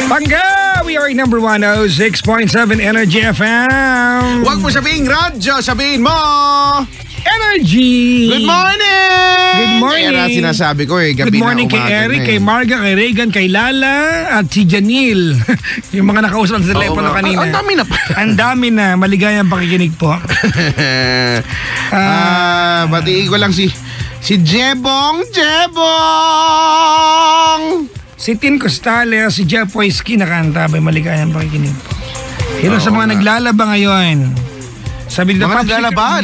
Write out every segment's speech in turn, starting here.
Bangga! We are number 106.7 Energy FM. Huwag mo sabihin radyo, sabihin mo Energy! Good morning! Good morning! Kaya na sinasabi ko gabi Good morning na, kay Eric, na kay Marga, kay Regan, kay Lala, at si Janil. Yung mga nakausap sa telepono kanina. Ang dami na pa. Ang dami na. Maligayang pakikinig po. Batiin ko lang si Jebong! Si Tin Costales, si Jeff Wysky nakanta. Maligayang pakikinig po. Hello sa mga naglalaba ngayon. Sabi dito, mga naglalaba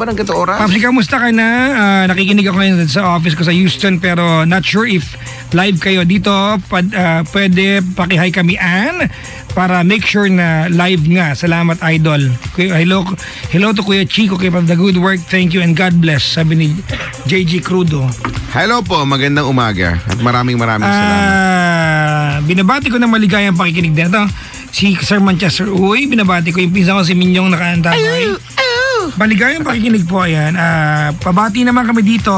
ng ganito oras? Papsi, kamusta ka na? Nakikinig ako ngayon sa office ko sa Houston pero not sure if live kayo dito. Pwede pakihay kami, Ann, para make sure na live nga. Salamat, Idol. Hello to Kuya Chico, keep up the good work. Thank you and God bless. Sabi ni JG Crudo. Hello po, magandang umaga at maraming salamat. Binabati ko ng maligayang pakikinig dito. Si Sir Manchester Uy, binabati ko yung pinsan ko si Minyong nakanta. Maligayang pakikinig po, ayan. Pabati naman kami dito.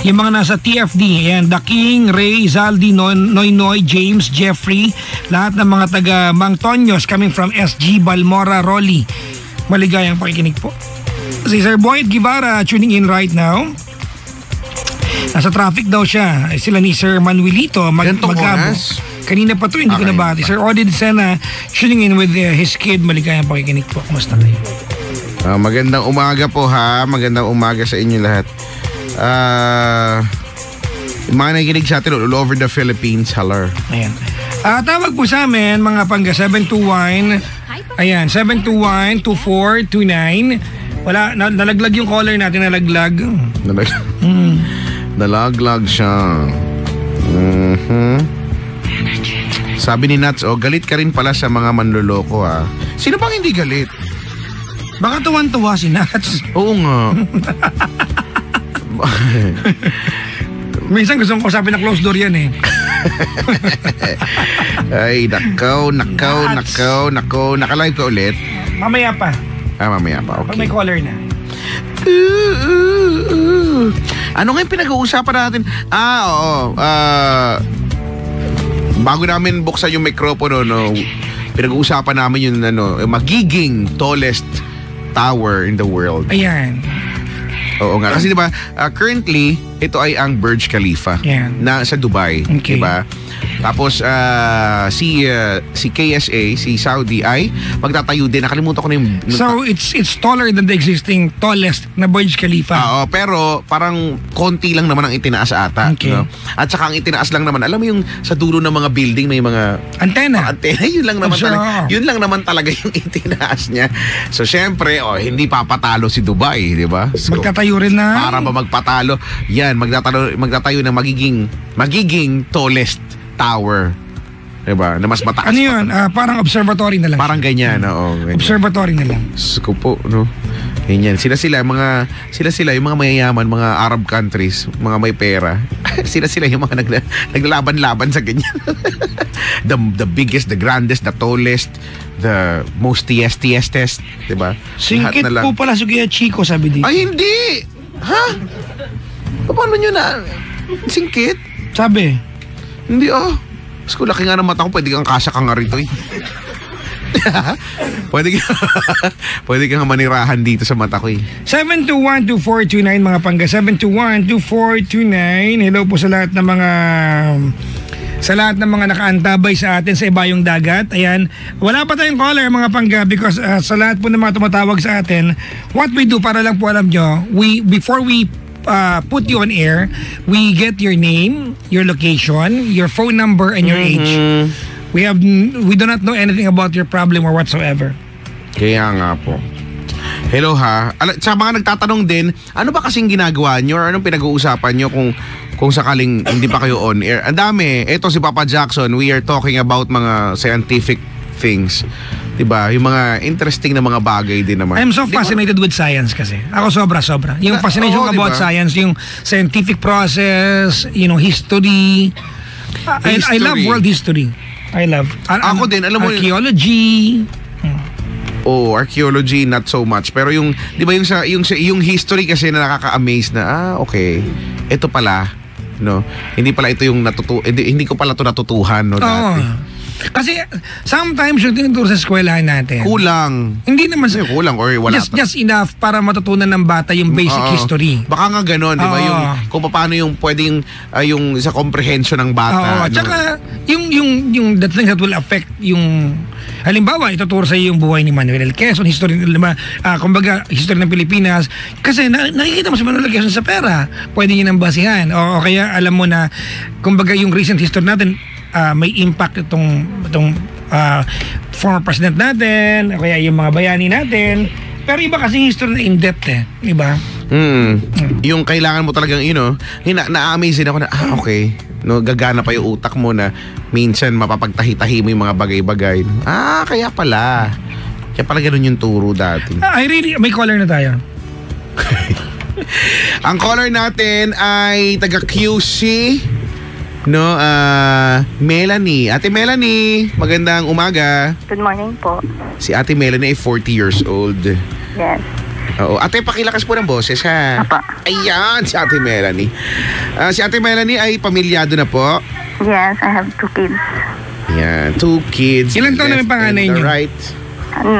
Yung mga nasa TFD, ayan, The King, Ray, Zaldi, Noy, James, Jeffrey, lahat ng mga taga Mang Tonyos coming from SG, Balmora, Rolly. Maligayang pakikinig po. Si Sir Boyd Guevara tuning in right now. Nasa traffic daw siya. Sila ni Sir Manuelito Magabo. Kanina pa to, hindi ko nabati. Sir Odin Sena tuning in with his kid. Maligayang pakikinig po. Kumusta kayo? Magandang umaga po ha. Magandang umaga sa inyo lahat. Mga nakikinig sa atin all over the Philippines. Hello. Ayan. Tawag po sa amin, mga pangga 721. Ayan, 721-2429. Wala, nalaglag yung caller natin, nalaglag. Nalaglag siya. Sabi ni Nats, galit ka rin pala sa mga manloloko ha. Sino bang hindi galit? Baka tuwan-tuwa si Nats. Oo nga. Minsan gusto kong kausapin na closed door yan eh. Ay, nakaw. Nakalive ka ulit? Mamaya pa. Mamaya pa, okay. Pag may caller na. Ano nga yung pinag-uusapan natin? Oo. Bago namin buksan yung mikropono, pinag-uusapan namin yung magiging tallest tower in the world. Ayan. Oo nga. Kasi diba, currently, ito ay ang Burj Khalifa na sa Dubai. Okay. Diba? Tapos, si KSA, si Saudi ay magtatayo din. Nakalimutan ko na yung... So, it's taller than the existing tallest na Burj Khalifa. Oo, pero parang konti lang naman ang itinaas ata. Okay. No? At saka ang itinaas lang naman, alam mo yung sa dulo ng mga building may mga... Antena. Yun lang naman talaga yung itinaas niya. So, syempre, hindi papatalo si Dubai, di ba? So, magtatayo rin na... Para ba magpatalo? Yan, magtatayo ng magiging tallest tower. Diba? Na mas mataas. Ano yun? Parang observatory na lang. Parang ganyan, oo. Ganyan. Observatory na lang. Suko po, no? Ganyan. Sila yung mga mayayaman, mga Arab countries, mga may pera. sila yung mga naglalaban-laban sa ganyan. the biggest, the grandest, the tallest, the most tiestest, diba? Singkit po pala si Kuya Chico, sabi dito. Ay, hindi! Ha? Paano nyo na? Singkit? Sabi. Hindi Mas ko laki nga ng mata ko, pwede kang kasya ka nga rito eh. Pwede kang manirahan dito sa mata ko eh. 721-2429 mga pangga. 721-2429. Hello po sa lahat ng mga nakaantabay sa atin sa ibayong dagat. Ayan. Wala pa tayong caller mga pangga because sa lahat po ng mga tumatawag sa atin, what we do para lang po alam nyo, before we put you on air, we get your name, your location, your phone number, and your age. We do not know anything about your problem or whatsoever. Kaya nga po. Hello ha. Sa mga nagtatanong din, ano ba kasing ginagawa nyo or anong pinag-uusapan nyo kung sakaling hindi pa kayo on air? Ang dami. Ito si Papa Jackson, we are talking about mga scientific things. Diba? Yung mga interesting na mga bagay din naman. I'm so fascinated with science kasi. Ako sobra. Yung fascination about science, yung scientific process, history. I love world history. I love. Ako din, alam mo archaeology. Archaeology not so much. Pero yung, 'di ba yung history kasi na nakaka-amaze na okay. ito pala, no? Hindi pala ito yung hindi ko pala ito natutuhan, no, dati. Kasi sometimes yung tinuturo sa eskwelahan natin, Kulang. hindi naman Kulang or wala. just enough para matutunan ng bata yung basic history. Baka nga ganon, di ba? Yung kung paano yung pwedeng yung sa comprehension ng bata. At saka yung the things that will affect yung halimbawa, ituturo sa iyo yung buhay ni Manuel L. Quezon, history, kumbaga, history ng Pilipinas. Kasi nakikita mo si Manuel L. Quezon sa pera. Pwede niya nang basihan. O kaya alam mo na, kumbaga, yung recent history natin, may impact itong former president natin, o kaya yung mga bayani natin. Pero iba kasi history na in-depth Diba? Yung kailangan mo talagang, na-amaze din ako na, okay. No, gagana pa yung utak mo na minsan mapapagtahi-tahi mo yung mga bagay-bagay. Kaya pala. Kaya pala ganun yung turo dati. May caller na tayo. Ang caller natin ay taga QC. No, Melanie. Ate Melanie, magandang umaga. Good morning po. Si Ate Melanie ay 40 years old. Yes. Oo. Ate, pakilakas po ng boses, ha? Apa. Ayan, si Ate Melanie. Si Ate Melanie ay pamilyado na po. Yes, I have 2 kids. Yan, 2 kids. Ilan taon na yung panganay niyo? Right. 8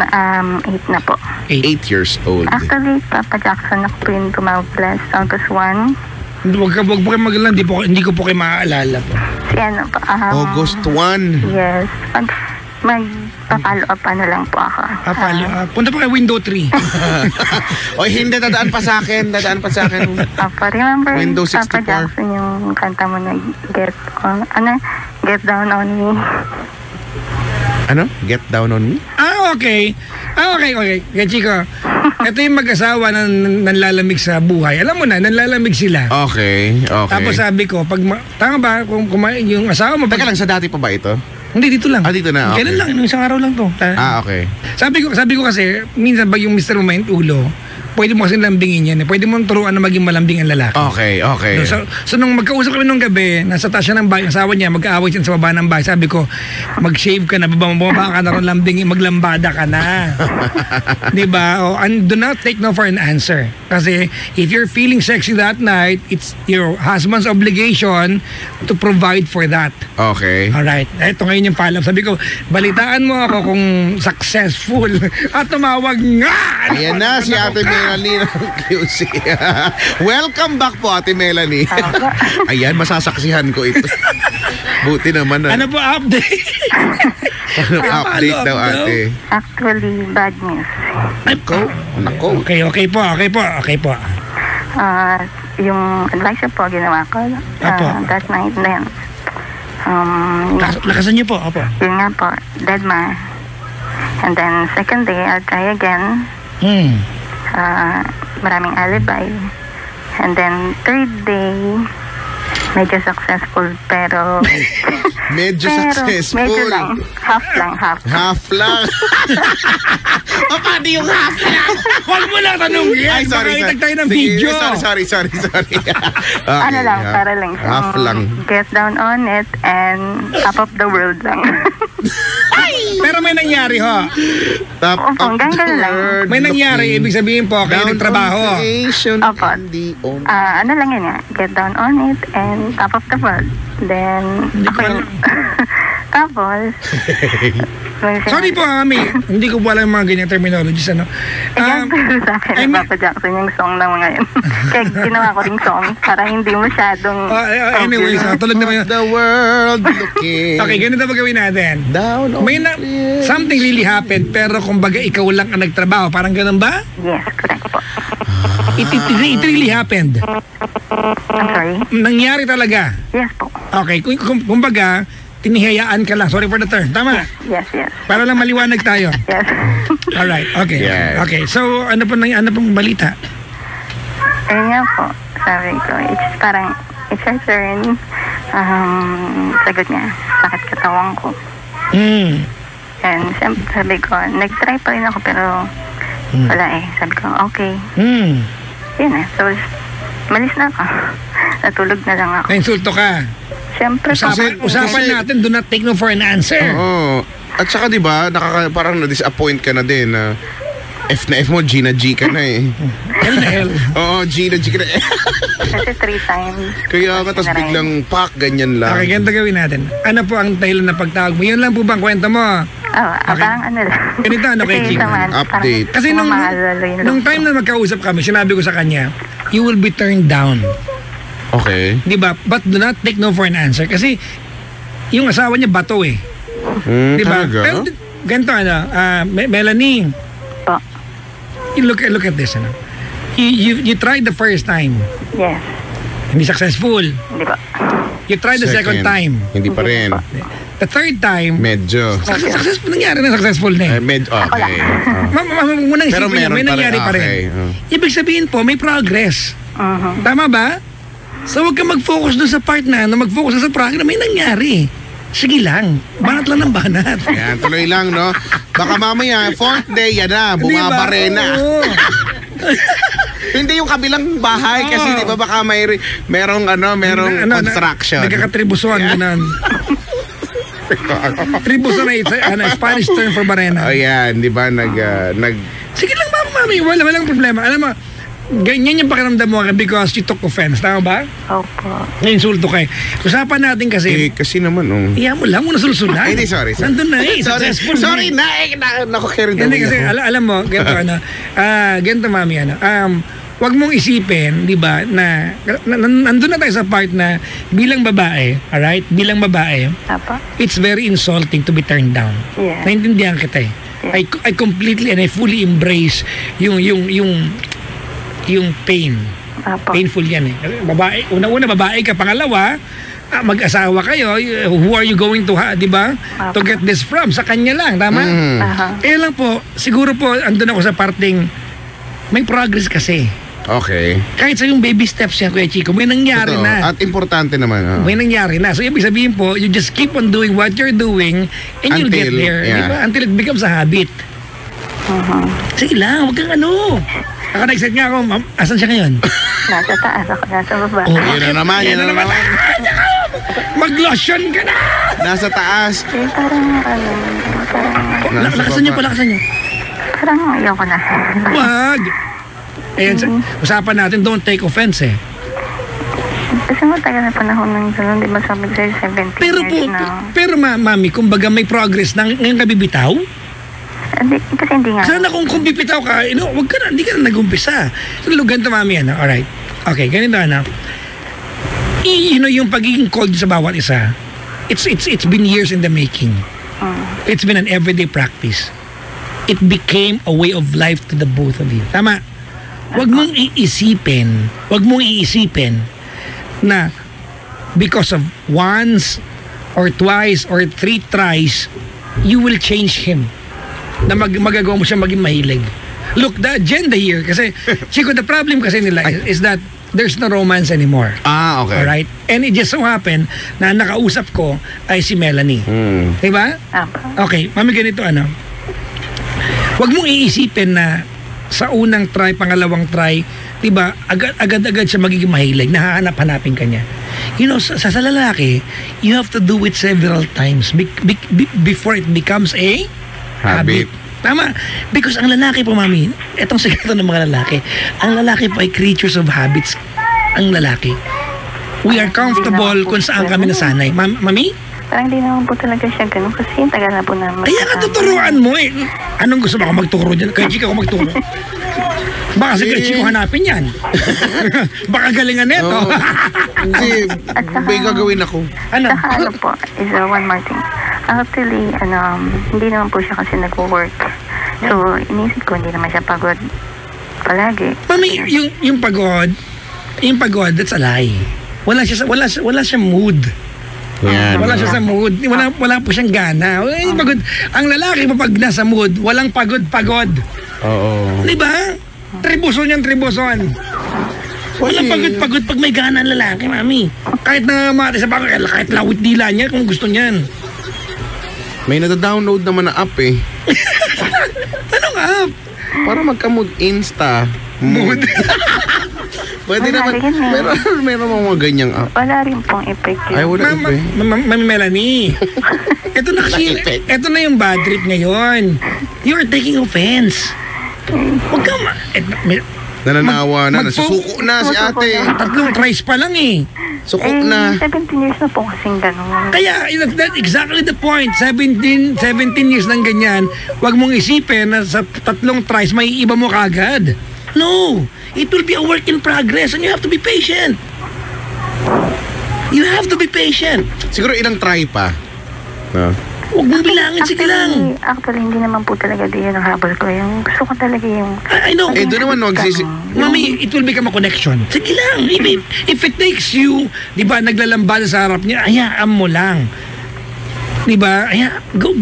na po. 8 years old. Actually, Papa Jackson ako po yung tumawag August 1. Wag po kayo magalang, hindi ko po kayo maaalala po. Si ano po? August 1. Yes. Magpa-follow up lang po ako. Punta pa kay window 3. Oy, hindi, dadaan pa sa akin. Remember Windows 64. Papa Jackson yung kanta mo na Get Down on Me. Ano? Get Down on Me? Okay. Kaya Chico, ito yung mag-asawa na nanlalamig sa buhay. Alam mo na, nanlalamig sila. Okay. Tapos sabi ko, tama ba, kung yung asawa mo... Teka lang, sa dati pa ba ito? Hindi, dito lang. Dito na, okay. Kailan lang, isang araw lang to. Okay. Sabi ko kasi, minsan pag yung Mr. Moment ulo, pwede mo kasi lambingin yan. Pwede mo turuan na maging malambing ang lalaki. Okay. So nung magkausap kami nung gabi, nasa taas siya ng bahay, asawa niya, mag-aaway siya sa baba ng bahay. Sabi ko, mag-shave ka na, bumaba ka na ron, lambing, maglambada ka na. Diba? And do not take no for an answer. Kasi if you're feeling sexy that night, it's your husband's obligation to provide for that. Okay. Alright. Ito ngayon yung paalam. Sabi ko, balitaan mo ako kung successful at tumawag nga. Ayan na si Ate Melanie ng QC. Welcome back po, Ate Melanie. Ayan, masasaksihan ko ito. Buti naman. Ano po update? Update daw, Ate? Actually, bad news. Nako. Okay po. Yung advice po, ginawa ko that night then. Lakasan niyo po. Opo. Yun nga po, dead ma. And then, second day, I'll try again. Maraming alibi. And then, third day, medyo successful, pero... Medyo successful? Medyo lang. Half lang. Half lang? Paano yung half lang? Huwag mo na tanong yan. Ay, sorry. Makakitag tayo ng video. Sorry. Okay, Para lang. Half lang. Get down on it and top of the world lang. Pero may nangyari ho. Top of hanggang the ganun lang. world. May nangyari. Ibig sabihin po, kayo nagtrabaho. Opo. Ano lang yun nga. Get down on it and top of the world. Then, tapos, sorry po, Ami. Hindi ko po alam yung mga ganyang terminologies. Yan sa akin ng Papa Jackson yung song ng mga yun. Kaya ginawa ko ring song para hindi masyadong... Anyway, tulog naman yun. The world looking. Okay, ganito ba gawin natin? Down on something really happened, pero kumbaga ikaw lang ang nagtrabaho. Parang ganun ba? Yes, correct po. It really happened. I'm sorry? Nangyari talaga. Yes po. Okay, kumbaga, tinihayaan ka lang. Sorry for the term. Tama? Yes. Para lang maliwanag tayo. Yes. Alright, okay. Yes. Okay, so ano pong balita? Nga po, sabi ko, it's your turn. Sagot niya, sakit katawan ko. And sabi ko, nag-try pa rin ako pero wala Sabi ko, okay. Yun so malis na ako. Natulog na lang ako. Nainsulto ka? Siyempre. Usapan natin, do not take no for an answer. Oo. At saka diba, parang na-disappoint ka na din na F na F mo, G na G ka na eh. L na L. Oo, G na G ka na eh. Kasi 3 times. Kaya ka, tapos biglang pak, ganyan lang. Okay, ganito gawin natin. Ano po ang dahilan na pagtawag mo? Yun lang po bang kwento mo? Parang ano lang. Ganito, ano kay Kasi Chico? naman, Update. Kasi nung time na magkausap kami, sinabi ko sa kanya, you will be turned down. Okay. Di ba? But do not take no for an answer. Kasi yung asawa niya bato eh. Di ba? Talaga? Pero ganito Melanie, po. you look at this. You tried the first time. Yes. Hindi successful. Hindi po. You tried the second time. Hindi pa rin. The third time, Medyo. successful. Nangyari na successful na eh. Medyo, okay. Munang Pero isipin niyo, meron may pa rin, nangyari pa rin. okay. Ibig sabihin po, may progress. Mhm. Tama ba? So huwag kang mag-focus doon sa part na mag-focus sa progress na may nangyari. Sige lang. Banat lang ng banat. Yan, tuloy lang, no? Baka mamaya, 4th day, yan na, bumabare na. Oo. Hindi yung kabilang bahay kasi di ba baka merong construction. Nagkakatribuson, ganun. Tribuson ay Spanish term for barena. Oh, yan, di ba Sige lang mami, walang problema. Alam mo, ganyan yung pakiramdam mo because you took offense. Tama ba? Opo. Insulto kay. Usapan natin kasi, kasi naman, iya mo lang, muna sulsulan. Ay, hindi, sorry. Nandun na eh, successful na Sorry eh. nakukirin Hindi kasi, alam mo, ganito ganito mami, wag mong isipin, di ba, na nandun na tayo sa part na bilang babae, alright? Bilang babae, Apo. it's very insulting to be turned down. Yes. Naintindihan kita eh. I completely and I fully embrace yung pain. Apo. Painful yan eh. Babae, una babae ka, pangalawa, mag-asawa kayo, who are you going to, di ba? To get this from, sa kanya lang, tama? Kaya lang po, siguro po, andun ako sa parting, may progress kasi. Okay. Kahit sa yung baby steps yan, Kuya Chico, may nangyari Totoo. na. At importante naman. May nangyari na. So, ibig sabihin po, you just keep on doing what you're doing and you'll get there. Yeah. Di ba? Until it becomes a habit. Sige lang, huwag kang Naka-excited nga ako, ma'am. Asan siya ngayon? Nasa taas ako, nasa baba. Yun na naman. Mag-lotion ka na! Nasa taas. Parang Lakasan niyo pa, lakasan niyo. parang ayoko na. Wag! Ayan, usapan natin, don't take offense eh. Kasi matagal na panahon ng gano'n, di ba sabi ko sa'yo, 17 Pero po, years na. pero mami, kumbaga may progress na ngayon ka bibitaw? Kasi hindi nga. Sana kung bibitaw ka, wag ka na, hindi ka na nag-umpisa. So, lugan to mami, alright. Okay, ganito yung pagiging cold sa bawat isa, it's been years in the making. It's been an everyday practice. It became a way of life to the both of you. Tama? Wag mong iisipin na because of once or twice or 3 tries, you will change him. Na magagawa mo siya maging mahilig. Look, the agenda here, kasi, Chico, the problem kasi nila is that there's no romance anymore. Okay. Alright? And it just so happened na nakausap ko ay si Melanie. Diba? Okay, mami, ganito Huwag mong iisipin na sa unang try, pangalawang try, diba, agad-agad siya magiging mahilig, nahahanap-hanapin ka niya. Sa lalaki, you have to do it several times before it becomes a habit. Tama. Because ang lalaki po, mami, etong sekreto ng mga lalaki, ang lalaki po ay creatures of habits. Ang lalaki. We are comfortable kung saan kami nasanay. Mami? Parang hindi naman po talaga siya ganun kasi yung tagal na po naman. Kaya nga tuturuan mo eh. Anong gusto mo ako magturo dyan? Kaya Chico ako magturo. Baka si Kaya Chico hanapin yan. Baka galingan neto. Hindi, may gagawin ako. Saka po, is one more thing. Actually, hindi naman po siya kasi nag-work. So, inisip ko, hindi naman siya pagod palagi. Mami, yung pagod, that's a lie. Wala siya mood. Yan. Wala siya sa mood. Wala po siyang gana. Pagod. Ang lalaki pag nasa mood, walang pagod. Oo. Di ba? Tribuson. Walang pagod pag may gana ang lalaki, mami. Kahit na mati sa bako, kahit lawit dila niya kung gusto niyan. May nada-download naman na app eh. Anong app? Para magka-mood Insta. Mood. Pwede naman. Meron mga ganyang app. Wala rin pong effect yun. Ay, wala effect. Mami Melanie. Ito na yung bad trip ngayon. You are taking offense. Huwag ka Nananawa na, nasusuko na si ate. 3 tries pa lang eh. Suko na. 17 years na po kasing ganun. Kaya, that's exactly the point. 17 years ng ganyan, huwag mong isipin na sa 3 tries, may iba mo kagad. No! It will be a work in progress and you have to be patient. You have to be patient. Siguro ilang try pa. No? Huwag mong bilangin, sige lang. Actually, hindi naman po talaga di yun ang habol ko. Yung gusto ko talaga yung... I know. Eh, doon naman Mami, it will become a connection. Sige lang. If it takes you, di ba, naglalambada sa harap niya, hayaan mo lang. Di ba? Go.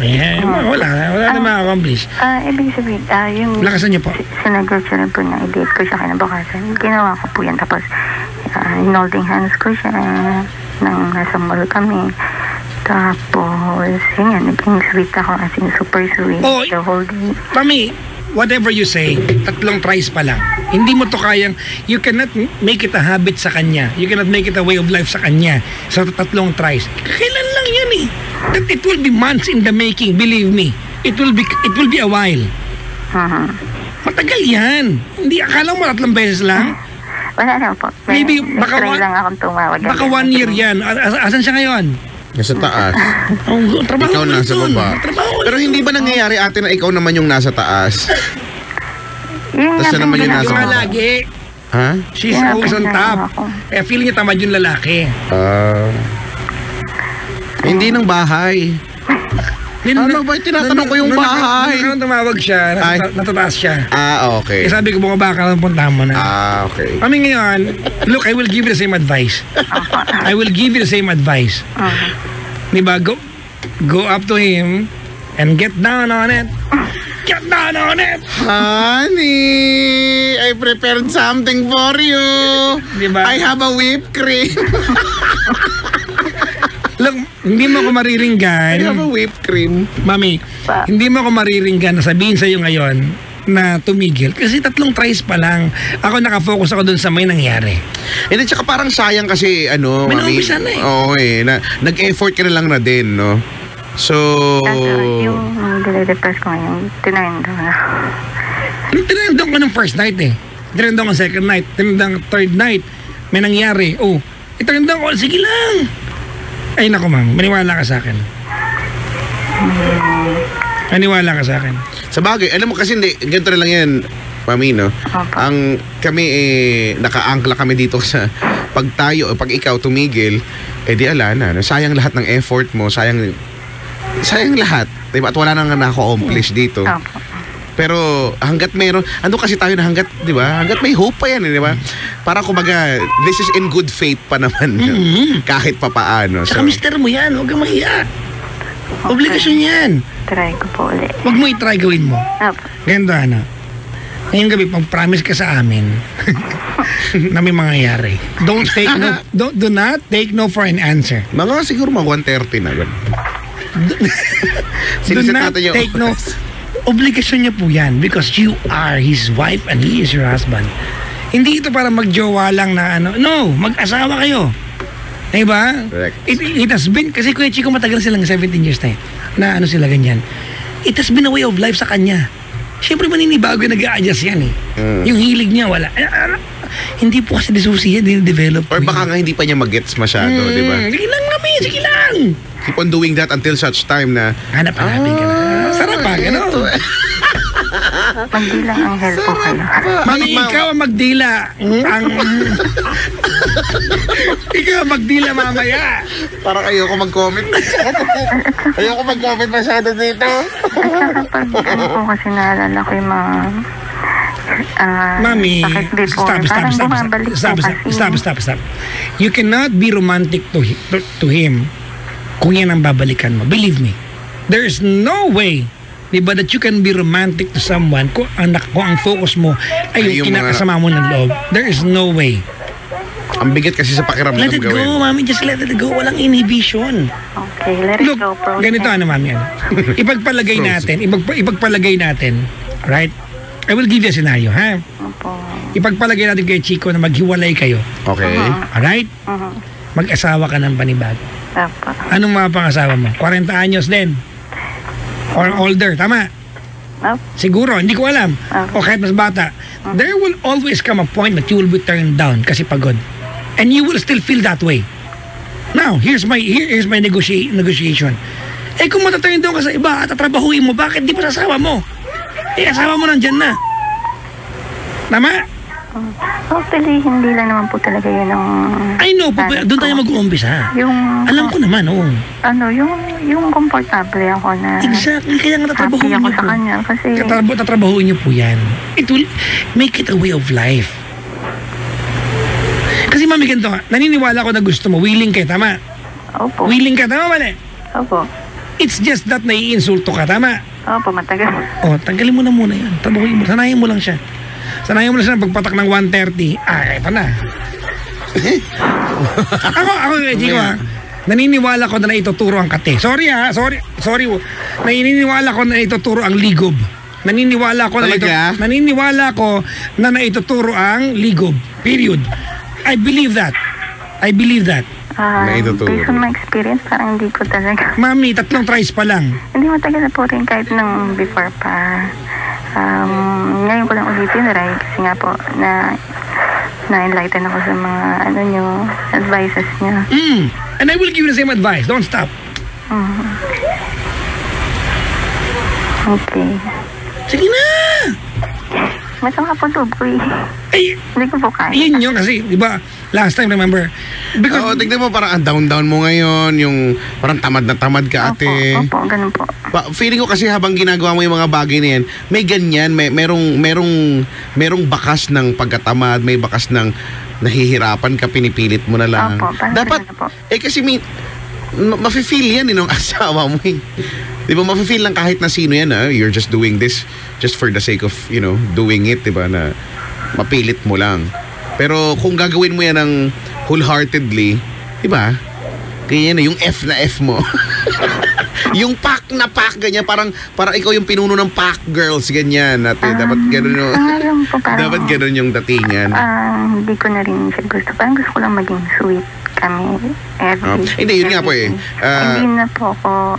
Wala na ma-accomplish. Ibig sabihin, yung... Lakasan niyo po. Sinagurturan po niya, i-date ko siya kinabukasan. Ginawa ko po yan. Tapos, in-holding hands ko siya nang nasa mall kami. Tapos, yun yan, naging sweet ako, as in super sweet, the whole day. Mami, whatever you say, 3 tries pa lang. Hindi mo to kayang, you cannot make it a habit sa kanya. You cannot make it a way of life sa kanya. Sa 3 tries. Kailan lang yan eh. That it will be months in the making, believe me. It will be a while. Matagal yan. Hindi, akala mo 3 beses lang? Wala na po. Maybe, baka lang akong tumawag. Baka 1 year yan. Asan siya ngayon? Nasa taas. Trabaho ikaw nasa baba. Pero hindi ba nangyayari ate na ikaw naman yung nasa taas? Tapos siya naman yung nasa Yung baba? lagi. Ha? She's always on top. Kaya feeling niya tamad yung lalaki. Hindi ng bahay. Ano ba? Tinatanong ko yung bahay. Nung tumawag siya, natataas siya. Okay. Eh sabi ko, bumaba ka lang, puntahan mo na. Okay. Kami ngayon, look, I will give you the same advice. I will give you the same advice. Diba? Go up to him and get down on it. Get down on it! Honey, I prepared something for you. Diba? I have a whipped cream. Look, hindi mo ako mariringgan. I have a whipped cream. Mami, hindi mo ako mariringgan na sabihin sa'yo ngayon na tumigil. Kasi 3 tries pa lang. Ako nakafocus ako dun sa may nangyari. And then, tsaka parang sayang kasi, May mami. naumpisa na eh. Oo nag-effort ka na lang na din, no? So... Yung dile-depress ko ngayon, tinayang doon na. Tinandong ko ng first night eh. Tinandong ko second night. Tinandong third night. May nangyari. Tinandong ko, sige lang. Ay nako ma'am, maniwala ka sa akin. Maniwala ka sa akin. Sa bagay, alam mo kasi hindi, ganito na lang yan, mami, no? Ang kami naka-angkla kami dito sa pag ikaw tumigil, di ala na. Sayang lahat ng effort mo, sayang lahat. Diba? At wala nang na-accomplish dito. Pero hanggat meron, kasi tayo na hanggat, di ba? Hanggat may hope pa yan, di ba? Para kumbaga, this is in good faith pa naman. Kahit pa paano. Saka mister mo yan, huwag kang mahiya. Obligasyon yan. Try ko po ulit. Huwag mo i-try, gawin mo. Ganito, ngayong gabi, pag-promise ka sa amin na may mangyayari. Do not take no for an answer. Mga siguro 130 na. Do not take no. Obligasyon niya po yan because you are his wife and he is your husband. Hindi ito para magjowa lang na no, mag-asawa kayo. Diba? Correct. It has been, kasi Kuya Chico matagal silang 17 years na sila ganyan. It has been a way of life sa kanya. Siyempre maninibago yung nag-a-adjust yan eh. Yung hilig niya wala. Hindi po kasi disusi yan, dinidevelop. Or baka nga hindi pa niya mag-gets masyado, di ba? Sige lang kami, sige lang. Keep on doing that until such time na hanap-hanapin ka na. Sarap pa, gano'n. Magdila ang help ko kayo. Mami, ikaw ang magdila. Ikaw ang magdila mamaya. Parang ayoko mag-comment. Ayoko mag-comment masyado dito. Kapag po kasi naalala ko yung mga Mami, sakit before. Stop. You cannot be romantic to him kung yan ang babalikan mo. Believe me. There is no way, diba, that you can be romantic to someone kung ang focus mo ay yung kinakasama mo ng loob. There is no way. Ang bigat kasi sa pakiramdam gawin. Let it go, mami. Just let it go. Walang inhibition. Okay, let it go. Ganito mami. Ipagpalagay natin, right? I will give you a scenario, ha? Ipagpalagay natin kay Chico na maghiwalay kayo. Okay. Alright? Mag-asawa ka ng panibago. Anong mga pang-asawa mo? 40 anyos din? Or older, tama? Siguro, hindi ko alam. O kahit mas bata. There will always come a point that you will be turned down kasi pagod. And you will still feel that way. Now, here's my negotiation. Eh kung mataturn down ka sa iba at tatrabahuin mo, bakit di pa sa asawa mo? Eh asawa mo nandyan na. Tama? Actually, hindi lang naman po talaga yun ang... I know, doon tayo mag-uumpisa. Alam ko naman, oo. Yung komportable ako na... Exactly, kaya nga tatrabahuin niyo po. Sa kanya kasi... Tatrabahuin niyo po yan. It will make it a way of life. Kasi mami, ganito, naniniwala ko na gusto mo, willing ka, tama? Opo. Willing ka, tama ba? Opo. It's just that naiinsulto ka, tama? Opo, matagal. Tagalin mo na muna yan. Tabahuin mo, sanayin mo lang siya. Sanayin mo lang siya ng pagpatak ng 130. Ito na. ako, Chico, naniniwala ko na naituturo ang kate. Sorry. Naniniwala ko na naituturo ang ligob. Naniniwala ko na naituturo ang ligob. Period. I believe that. Based on my experience, parang hindi ko talaga. Mami, 3 tries pa lang. Hindi matagal na po rin kahit nung before pa. Ngayon ko lang ulit tinry kasi nga po na-enlighten ako sa mga advices niya. And I will give you the same advice. Don't stop. Okay. Sige na! Masama po to, boy. Ay, hindi ko po kaya. Yun yun kasi, di ba, last time, remember? Oo, tignan mo, parang down mo ngayon, yung parang tamad na tamad ka, ate. Opo, ganun po. Feeling ko kasi habang ginagawa mo yung mga bagay na yan, may ganyan, merong bakas ng pagkatamad, may bakas ng nahihirapan ka, pinipilit mo na lang. Opo, dapat, kasi mafe-feel yan ng asawa mo eh. Di ba, mafe-feel lang kahit na sino yan, you're just doing this just for the sake of, doing it, di ba, na mapilit mo lang. Pero kung gagawin mo yan ng wholeheartedly, di ba, ganyan na, yung F na F mo. Yung pack na pack, ganyan, parang ikaw yung pinuno ng pack girls, ganyan, ate. Dapat ganun yung, dapat ganun yung datingan. Hindi ko na rin siya gusto. Parang gusto ko lang maging sweet kami. Hindi, yun nga po eh. Hindi na po ako,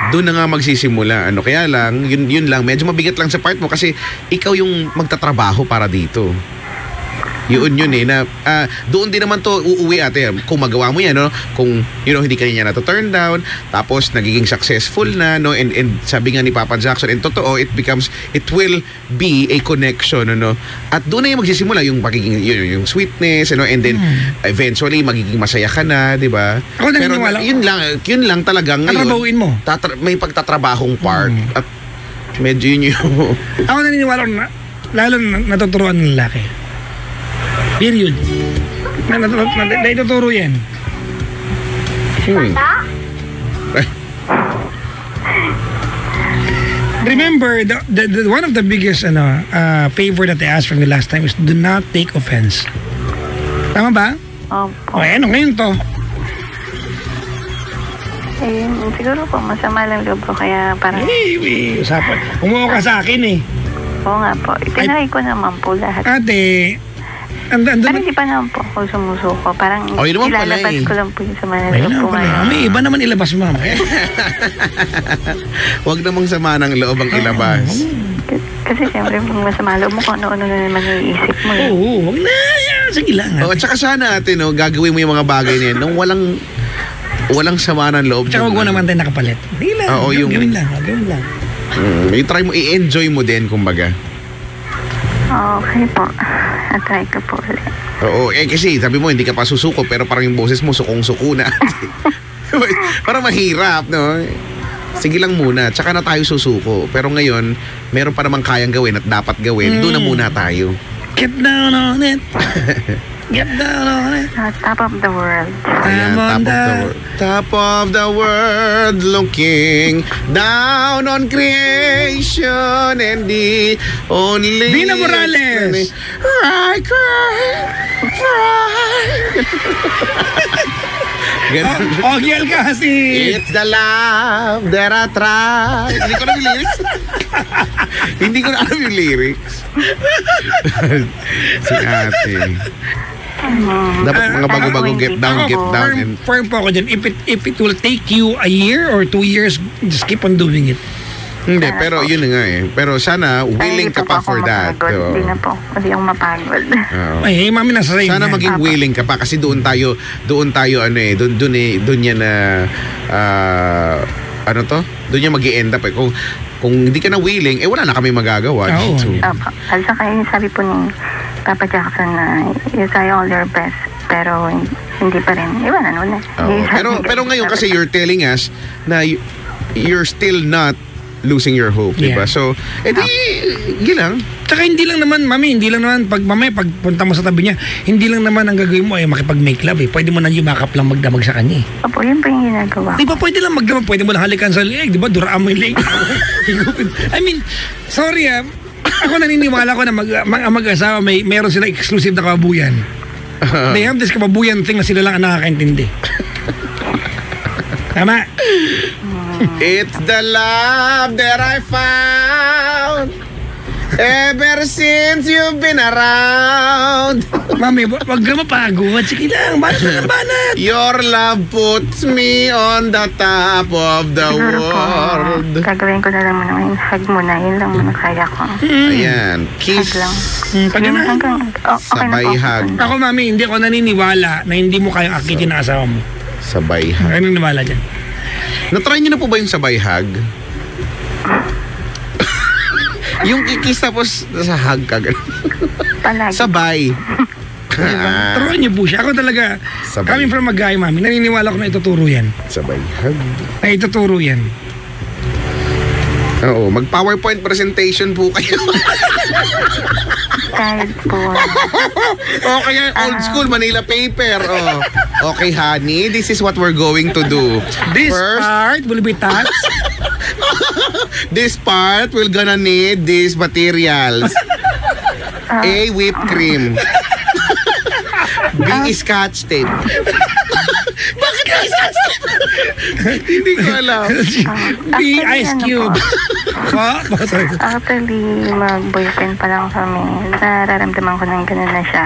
doon na nga magsisimula. Kaya lang, yun lang, medyo mabigat lang sa part mo kasi ikaw yung magtatrabaho para dito. Yun eh, na doon din naman to uuwi, ate. Kung magawa mo yan, kung hindi ka niya na to turn down, tapos nagiging successful na, and sabi nga ni Papa Jackson, and totoo, it will be a connection, at doon na yung magsisimula yung magiging yung sweetness, and then eventually magiging masaya ka na, di ba? Ako pero yun lang talagang ngayon tatrabahuin mo, may pagtatrabahong part, at medyo yun yung ako naniniwala na lalo natuturuan ng lalaki. Period. Naituturo yan. Remember, the one of the biggest favor that I asked from the last time is do not take offense. Tama ba? Opo. Ngayon to? Siguro po, masama lang loob ko, kaya parang... Usapan. Umuha ka sa akin eh. Oo nga po. Itinry ko naman po lahat. Ate, parang hindi pa naman po ako sumusuko. Parang ilalabas ko lang po yung sama na loob ko ngayon. May iba naman ilabas mo. Huwag namang sama ng loob ang ilabas. Kasi siyempre, masama loob mo kung ano-ano na naman iisip mo. Oo, huwag na. Sige lang. At saka sana, ate, gagawin mo yung mga bagay na yan nung walang sama ng loob. Tsaka huwag mo naman tayo nakapalit. Hindi lang. Gawin lang. Try mo, i-enjoy mo din, kumbaga. Okay po. Try ko po ulit. Oo, kasi sabi mo hindi ka pa susuko pero parang yung boses mo sukong-suko na. Parang mahirap, no? Sige lang muna, tsaka na tayo susuko. Pero ngayon, meron pa namang kayang gawin at dapat gawin. Doon na muna tayo. Get down on it. Get down on it. Top of the world. Ayan, top of the world, looking down on creation and the only... Dina Morales! I cry. Ogiel kasi! It's the love that I try. Hindi ko na alam yung lyrics. Si ate. Dapat mga bago-bago get down. Firm po ako dyan. If it will take you a year or 2 years, just keep on doing it. Hindi, pero yun na nga eh. Pero sana willing ka pa for that. Hindi na po. Hindi ako mapagod. Ay, mami, nasa sa'yo. Sana maging willing ka pa kasi doon tayo ano eh, doon yan na ano to? Doon yan mag-i-end up eh. Kung hindi ka na willing, wala na kami magagawa. Oo. Opo. At saka sabi po ni Papa Jackson na you try all your best, pero hindi pa rin. Iwanan mo na. Pero ngayon kasi you're telling us na you're still not losing your hope, Yeah. diba? So, gilang. Tsaka hindi lang naman, mami, hindi lang naman, pagpunta mo sa tabi niya, hindi lang naman ang gagawin mo ay makipag-make love eh. Pwede mo na yumakap lang magdamag sa kanya eh. Opo, yun po yung ginagawa. Di ba pwede lang magdamag, pwede mo lang halikan sa leeg, di ba? Duraan mo yung leeg. I mean, sorry ako naniniwala ko na mag-asawa, meron sila exclusive na kababuyan. They have this kababuyan thing na sila lang ang nakakaintindi. Tama? It's the love that I found ever since you've been around. Mami, wag ka mapagod. Sige lang, banat. Your love puts me on the top of the Siguro po, world. gagawin ko na lang muna ngayon. Hug muna, yun lang muna kaya ko. Ayan, kiss. Hug lang. Pag Yun, ganun. okay na Sabay po. hug. Ako, mami, hindi ako naniniwala na hindi mo kayang akitin ang asawa mo. Sabay hug. Ano naniniwala dyan? Natry niyo na po ba yung sabay hug? Yung ikis tapos sa hug ka. Palagi. Sabay. Turuan niyo po siya. Ako talaga, Sabay. coming from a guy, mami, naniniwala ko na ituturo yan. Sabay hug. Na ituturo yan. Oo, mag-PowerPoint presentation po kayo. Kahit po. O kaya old school Manila paper. Oh. Okay, honey, this is what we're going to do. This First, part will be touched. this part we're gonna need these materials. A, whipped cream. B, scotch tape. Bakit may scotch tape? Hindi ko alam. The ice cube. Actually, mag-boyfriend pa lang kami. Nararamdaman ko ng ganun na siya.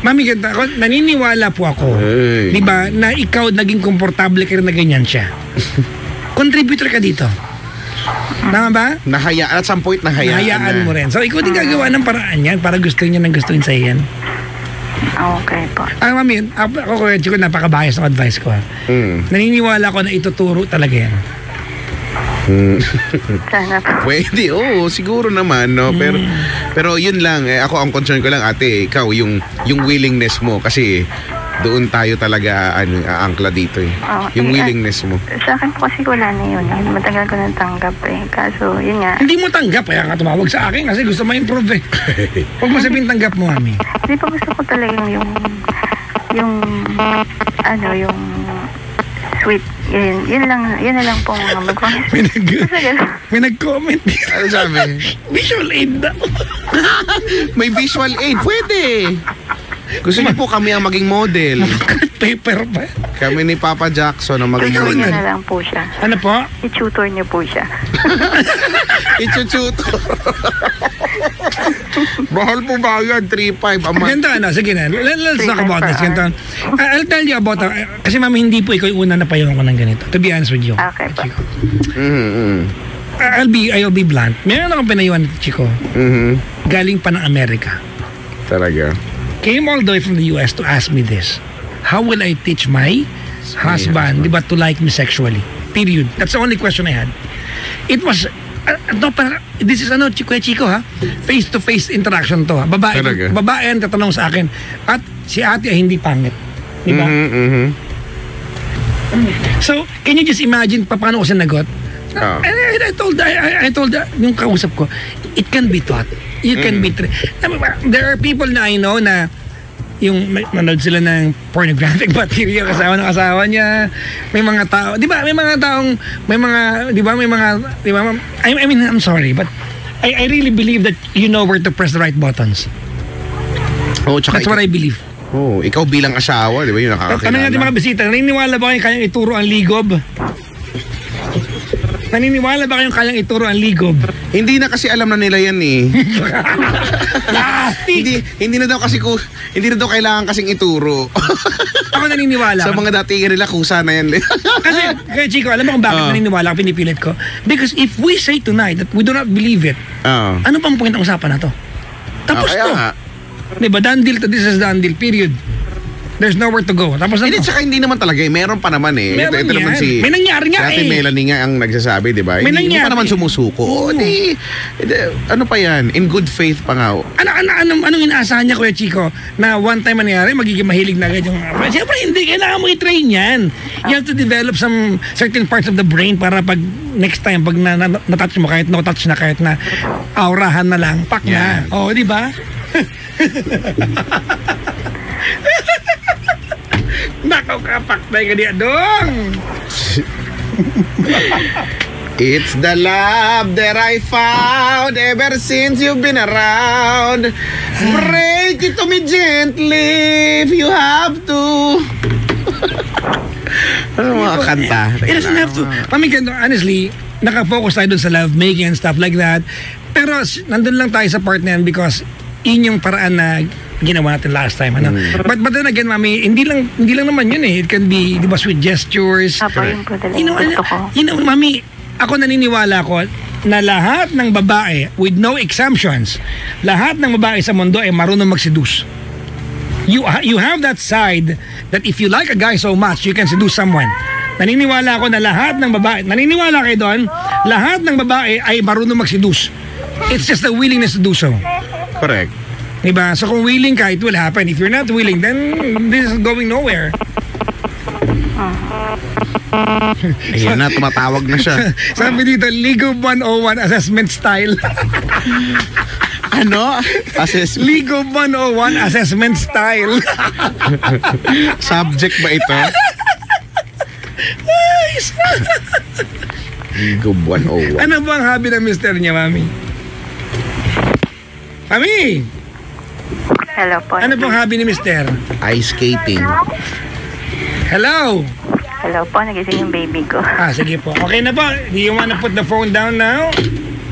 Mami, ganda ako, naniniwala po ako. Hey. Di ba, na ikaw naging komportable ka rin na ganyan siya. Contributor ka dito. Tama ba? At some point, nahayaan Hayaan mo rin. So, ikaw din gagawa ng paraan yan para gusto niya ng gustuin sa'yo yan. Okay po. Mami, ako kuya Chico, napaka-bias ng advice ko. Naniniwala ko na ituturo talaga yan. Sana po. Pwede, oo, siguro naman, no? Pero yun lang, ako ang concern ko lang, ate, ikaw, yung willingness mo, kasi doon tayo talaga aangkla dito eh. Yung willingness mo. Sa akin po kasi wala na yun. Matagal ko nang tanggap eh. Kaso, yun nga. Hindi mo tanggap, kaya ka tumawag sa akin kasi gusto ma-improve eh. Huwag mo sabihin tanggap mo, Mami. Hindi po gusto ko talaga yung sweet. Yun na lang po mga mag-comment. May nag-comment. Ano sabi? Visual aid daw. May visual aid, pwede. Gusto niyo po kami ang maging model. Paper pa. Kami ni Papa Jackson ang maging Tutor niyo model. na lang po siya. Ano po? I-tutor niyo po siya. Ichuchuto. Bahal po bayad, 3.5 a month. Ganito, sige na. Let's talk about this. Ganito. I'll tell you about, kasi Mami, hindi po ikaw yung una na payong ko ng ganito. To be honest with you. Okay po. Chico. I'll be blunt. Meron akong pinayuan nito, Chico. Galing pa ng Amerika. Talaga. Came all the way from the US to ask me this. How will I teach my husband, di ba, to like me sexually? Period. That's the only question I had. It was, this is Chico ha? Face-to-face interaction to ha? Talaga? Babae ang tatanong sa akin. At si ate ay hindi pangit. Di ba? So, can you just imagine paano ko sinagot? Oh. And I told yung kausap ko, it can be taught. You can be there are people na I know na yung manood sila ng pornographic material kasama ng asawa niya. May mga tao, di ba? May mga taong, di ba? I mean, I'm sorry, but I really believe that you know where to press the right buttons. Oh, tsaka That's what I believe. Oh, ikaw bilang asawa, di ba? Yung nakakakilala. Tanong natin mga bisita, naniniwala ba kayo kayang ituro ang ligob? Naniniwala ba kayong kayang ituro ang ligob? Hindi na kasi alam na nila yan eh. hindi na daw kailangan kasing ituro. Ako naniniwala. Sa mga datingan nila, kusa na yan. Kasi, kaya Chico, alam mo kung bakit naniniwala ako, pinipilit ko? Because if we say tonight that we do not believe it, ano pang point ng usapan na to? Tapos to. Diba, done deal to, this is done deal, period. There's nowhere to go. Tapos na to. Tsaka hindi naman talaga eh. Meron pa naman eh. Meron ito naman si... May nangyari nga Ate Melanie nga ang nagsasabi, di ba? May Hindi nangyari. pa naman sumusuko. Ano pa yan? In good faith pa nga. Anong inaasahan niya, Kuya Chico, na one time mangyari, magiging mahilig na agad yung... Siyempre, hindi. Kailangan mo i-train yan. You have to develop some certain parts of the brain para pag next time, pag na-touch mo, kahit no-touch na, kahit na aurahan na lang, pak na. Oo, di ba? Nakaw kapaktay ka niya dong. It's the love that I found ever since you've been around. Break it to me gently if you have to. Ano mga kanta? It doesn't have to. Honestly, nakafocus tayo dun sa love making and stuff like that. Pero nandun lang tayo sa part na yan because yun yung paraan na ginawa natin last time, ano? But then again, Mami, hindi lang naman yun eh. It can be, di ba, sweet gestures. Apo, yun po talaga gusto ko. Mami, ako naniniwala ko na lahat ng babae, with no exemptions, lahat ng babae sa mundo ay marunong mag-seduce. You have that side that if you like a guy so much, you can seduce someone. Naniniwala ako na lahat ng babae, naniniwala kayo doon, lahat ng babae ay marunong mag-seduce. It's just the willingness to do so. Correct. Diba? So kung willing ka, it will happen. If you're not willing, then this is going nowhere. Ayan na, tumatawag na siya. Sabi dito, Ligo 101 assessment style. Ano? Ligo 101 assessment style. Subject ba ito? Ligo 101. Ano ba ang hobby ng mister niya, Mami? Mami! Hello po. Ano pong hobby ni mister? Ice skating. Hello! Hello po, nagising yung baby ko. Sige po. Okay na po. Do you wanna put the phone down now?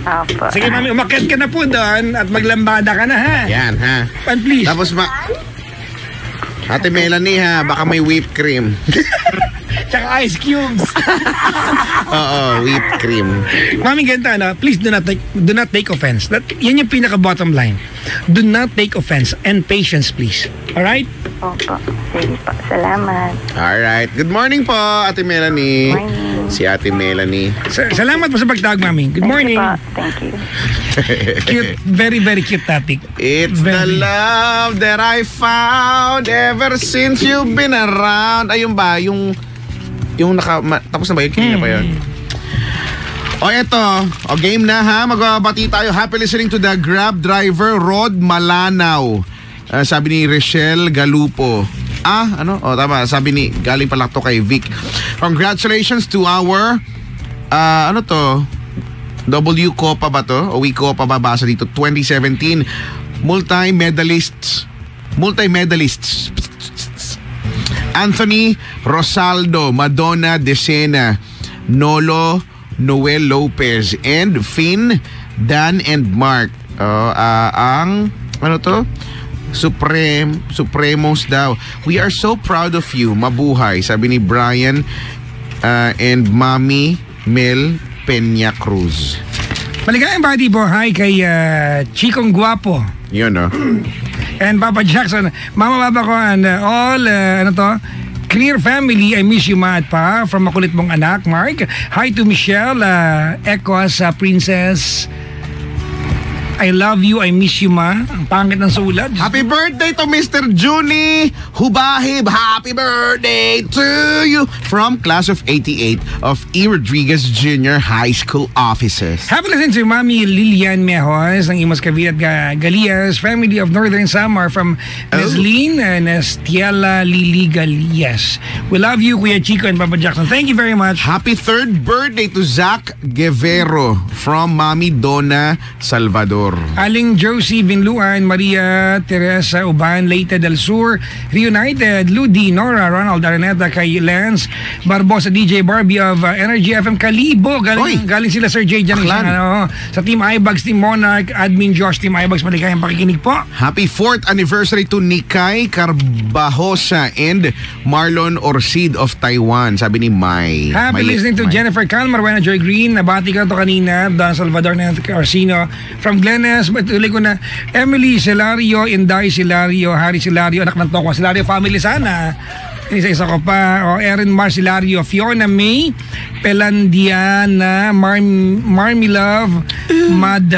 Opo. Sige, Mami, umakyat ka na po doon at maglambada ka na, ha? Yan, ha? And please. Tapos Ate Melanie, ha? Baka may whipped cream. Tsaka ice cubes. Oo, whipped cream. Mami, ganito, please do not take offense. Yan yung pinaka-bottom line. Do not take offense and patience, please. Alright? Opo. Sige po. Salamat. Alright. Good morning po, Ate Melanie. Morning. Si Ate Melanie. Salamat po sa pagtawag, Mami. Good morning. Thank you. Cute, very, very cute topic. It's the love that I found ever since you've been around. Ayun ba? Yung tapos na ba yun? Kanya pa yun? O eto, game na ha. Magbabati tayo. Happy listening to the Grab driver Rod Malanaw. Sabi ni Rochelle Galupo. Tama. Sabi ni, galing pala to kay Vic. Congratulations to our W Copa ba to? O We Copa ba basa dito? 2017 multi-medalists Anthony Rosaldo, Madonna Decena, Nolo Noel Lopez, and Finn, Dan, and Mark. Ang Supremos daw. We are so proud of you. Mabuhay, sabi ni Brian and Mami Mel Peña Cruz. Maligayang bati po. Hi kay Chikong Guapo. Yun, And Papa Jackson, Mama Baba ko and all, Clear family, I miss you, Ma at Pa, from makulit mong anak, Mark. Hi to Michelle, Ecos, Princess. I love you, I miss you, Ma. Ang pangit ng sulat. Happy birthday to Mr. Juni Hubahib. Happy birthday to you. From class of 88 of E. Rodriguez Jr. High School offices. Happy listening to Mami Lilian Mejos ng Imas Cavite at Galias, family of Northern Samar from Neslin and Estiela Lili Galias. We love you, Kuya Chico and Papa Jackson. Thank you very much. Happy third birthday to Zach Guevero from Mami Donna Salvador. Salvador. Aling Josie Vinluan, Maria Teresa Uban, Leyte del Sur, Reunited, Ludi, Nora, Ronald Araneta, kay Lance Barbosa, DJ Barbie of Energy FM Kalibo. Galing sila Sir J dyan sa Team iBugs, Team Monarch, Admin Josh, Team iBugs, maligayang pakikinig po. Happy 4th anniversary to Nikay Carbajosa and Marlon Orsid of Taiwan, sabi ni Mai. Happy listening to Jennifer Calmar, Wena Joy Green, nabati ka to kanina, Don Salvador na Orsino, from Glenes, tuloy ko na, Emily Silario, Inday Silario, Harry Silario, anak ng Tokwa Silario family sana. Isa ko pa, Erin Marcilario, Fiona May, Pelandiana, Marmy Love, Mad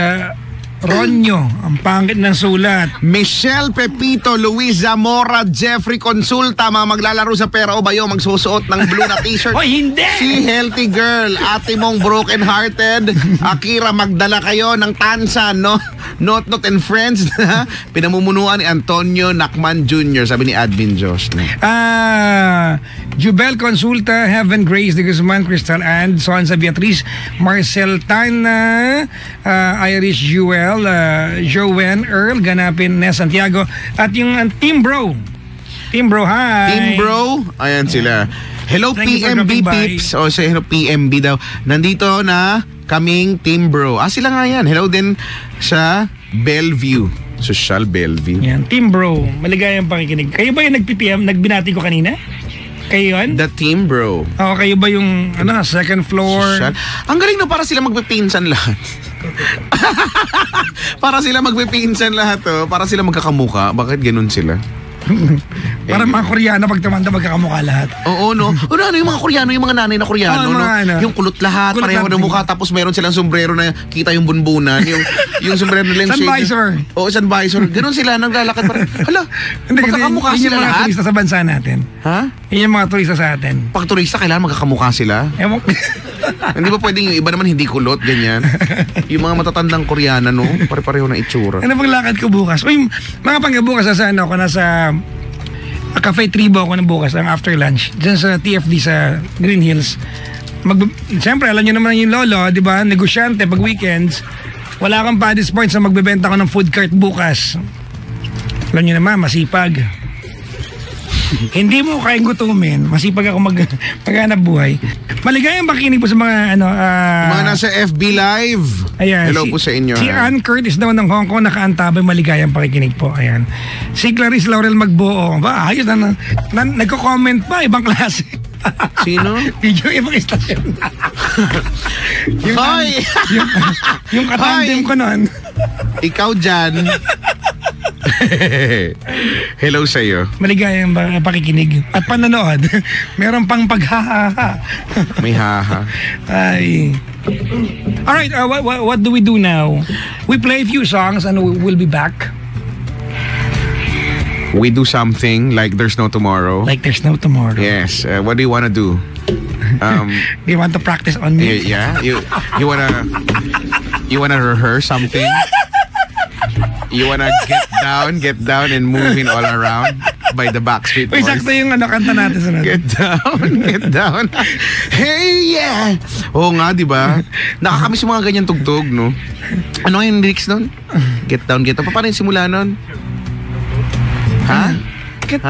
Ronyo, ang pangit ng sulat. Michelle Pepito, Luis Zamora, Jeffrey Consulta, mga maglalaro sa Pera o Bayo, magsusuot ng blue na t-shirt. Hoy, hindi! Si Healthy Girl, ate mong broken hearted, Akira, magdala kayo ng tansa, no? Not and Friends na pinamumunuan ni Antonio Nakman Jr., sabi ni Admin Josh. Jubel Consulta, Heaven Grace de Guzman, Crystal and Sonsa Beatriz, Marcel Tana, Irish Jewel, Joanne Earl, Ganapin Nes Santiago, at yung Team Bro. Team Bro, hi! Team Bro, ayan sila. Hello PMB peeps. O say hello PMB daw. Nandito na kaming Team Bro. Sila nga yan. Hello din sa Bellevue. Social Bellevue. Yan, Team Bro. Maligayang pakikinig. Kayo ba yung nag-PPM? Nagbinati ko kanina? Kayo yun? The Team Bro. Kayo ba yung second floor? Social. Ang galing na para sila magpipinsan lahat. Para sila magpipinsan lahat. Para sila magkakamuka. Bakit ganun sila? Parang mga Koreano pag tumanda magkakamukha lahat. Oo, no? Ano yung mga Koreano, yung mga nanay na Koreano, no? Yung kulot lahat, pareho ng mukha, tapos meron silang sombrero na kita yung bunbunan, yung sombrero nila yung sunvisor. Oo, sunvisor. Ganon sila, naglalakad parang, hala, magkakamukha sila lahat. Yung mga turista sa bansa natin. Ha? Yung mga turista sa atin. Pag turista, kailangan magkakamukha sila. Hindi ba pwedeng yung iba naman hindi kulot, ganyan? Yung mga matatandang Koreana, no? Pare-pareho na itsura. Ano bang lakad ko bukas? Uy, mga panggabukas sa ako nasa Cafe Tribo ako na bukas ang after lunch dyan sa TFD sa Green Hills. Siyempre alam nyo naman yung lolo, di ba, negosyante pag weekends, wala kang Paddy's Point sa magbebenta ko ng food cart bukas. Alam nyo naman, masipag. Hindi mo kayang gutumin, masipag ako maghanap buhay. Maligayang pakikinig po sa mga mga nasa FB Live. Ayan, hello po sa inyo. Si Ann Curtis daw ng Hong Kong nakaantabay, maligayang pakikinig po. Ayan. Si Clarice Laurel Magbuo. Ayos na nagko-comment pa, ibang klase. Sino? Video ibang istasyon. Hoy! yung katandem ko nun. Ikaw dyan. Hello sa iyo. Maligayang pakikinig at panonood. Meron pang paghahaha. May haha. Ay. Alright, what do we do now? We play a few songs and we'll be back. We do something like there's no tomorrow. Like there's no tomorrow. Yes. What do you want to do? Do you want to practice on me? Yeah. You wanna rehearse something? You wanna get down and moving all around by the Backstreet Boys? Uy, sakto yung kanta natin sa natin. Get down. Hey, yeah! Oo nga, di ba? Nakakamiss yung mga ganyan tugtog, no? Ano yung lyrics nun? Get down. Paano yung simula nun? Ha? Get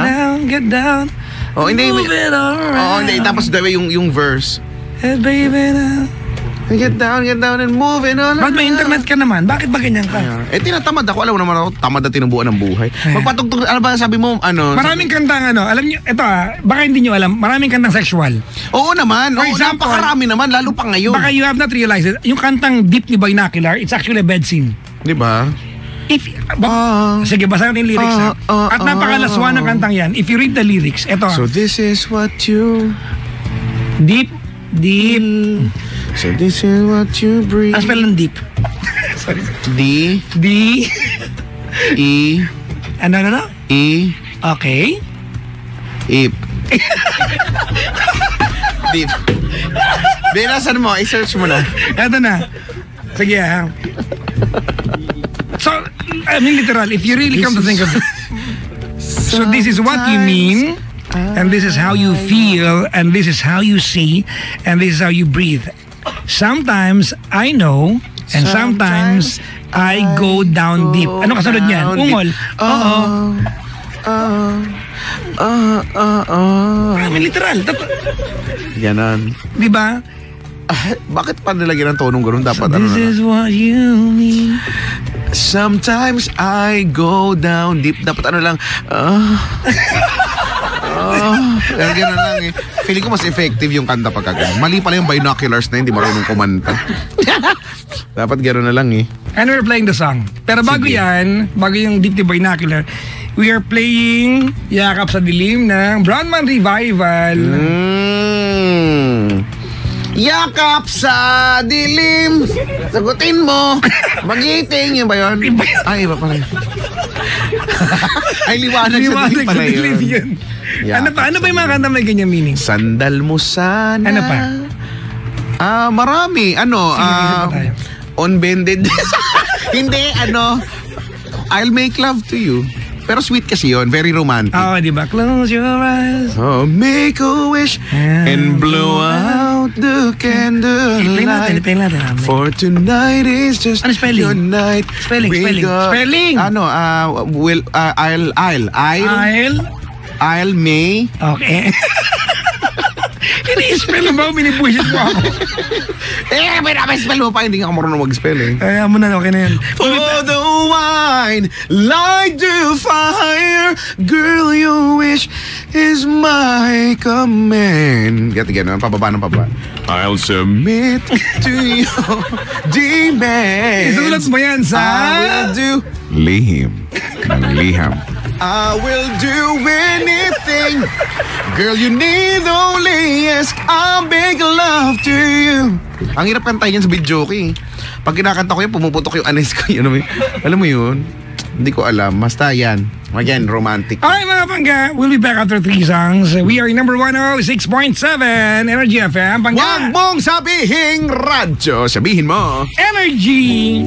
down. Oh, hindi. Move it alright. Oo, hindi. Tapos yung verse. Hey, baby, now. Get down and move it all around. Ba't may internet ka naman? Bakit ba ganyan ka? Tinatamad ako. Alam mo naman ako, tamad na tinubuan ng buhay. Magpatugtog, ano ba sabi mo? Maraming kantang alam nyo, ito baka hindi nyo alam, maraming kantang sexual. Oo naman. For example, napakarami naman, lalo pa ngayon. Baka you have not realized it. Yung kantang Deep ni Binocular, it's actually a bed scene. Di ba? Sige, basa natin yung lyrics at napakalaswa ng kantang yan. If you read the lyrics, ito. So this is what you... Deep. So this is what you breathe. Ang spell ng deep. Sorry. D. E. Ano? E. Okay. Ip. Deep. Binasan mo, i-search mo na. Ito na. Sige ha. So, I mean literal, if you really come to think of it. So this is what you mean, and this is how you feel, and this is how you see, and this is how you breathe. Sometimes I know And sometimes I go down deep. Ano kasunod niyan? Ungol. Oo. May literal. Ganon. Di ba? Bakit pa nilagyan ng tonong gano'n? Dapat This is what you mean. Sometimes I go down deep. Dapat ano lang, gano'n lang eh. Feeling ko mas effective yung kanta pagka gano'n. Mali pala yung binoculars na hindi marunong kumanta. Dapat gano'n na lang eh. And we're playing the song. Pero bago Sige. yan, bago yung Deep the Binocular, we are playing Yakap sa Dilim ng Brownman Revival. Yakap sa dilim, sagutin mo, magiting, yun ba yun? Ay, iba pala yun. Ay, liwanag sa dilim pala yun. Ano ba yung mga kanta may ganyan meaning? Sandal mo sana. Ano pa? Marami. Ano? Sige, pa tayo. On bended. Hindi, I'll make love to you. Pero sweet kasi yun, very romantic. Oo, di ba? Close your eyes. Oh, make a wish and blow out the candlelight. Iplay natin. For tonight is just Ano spelling? your night. Spelling. Ano, I'll may. Okay. Ini-spell mo ba? Minibullshit mo ako. May spell mo pa, hindi nga ako marunong mag-spell eh. Kaya mo na, okay na yan. For the wine, light the fire, girl, your wish is my command. Ganun, pababa ng pababa. I'll submit to your demands. Isulat mo yan sa... I will do lihim ng liham. I will do anything. Girl, you need only ask. I'll make love to you. Ang hirap kantahin yan sa videoke. Pag kinakanta ko yan, pumuputok yung anes ko. Alam mo yun? Hindi ko alam. Basta yan. Again, romantic. Alright mga pangga, we'll be back after 3 songs. We are number 106.7 Energy FM. Pangga! Huwag mong sabihin radyo. Sabihin mo. Energy!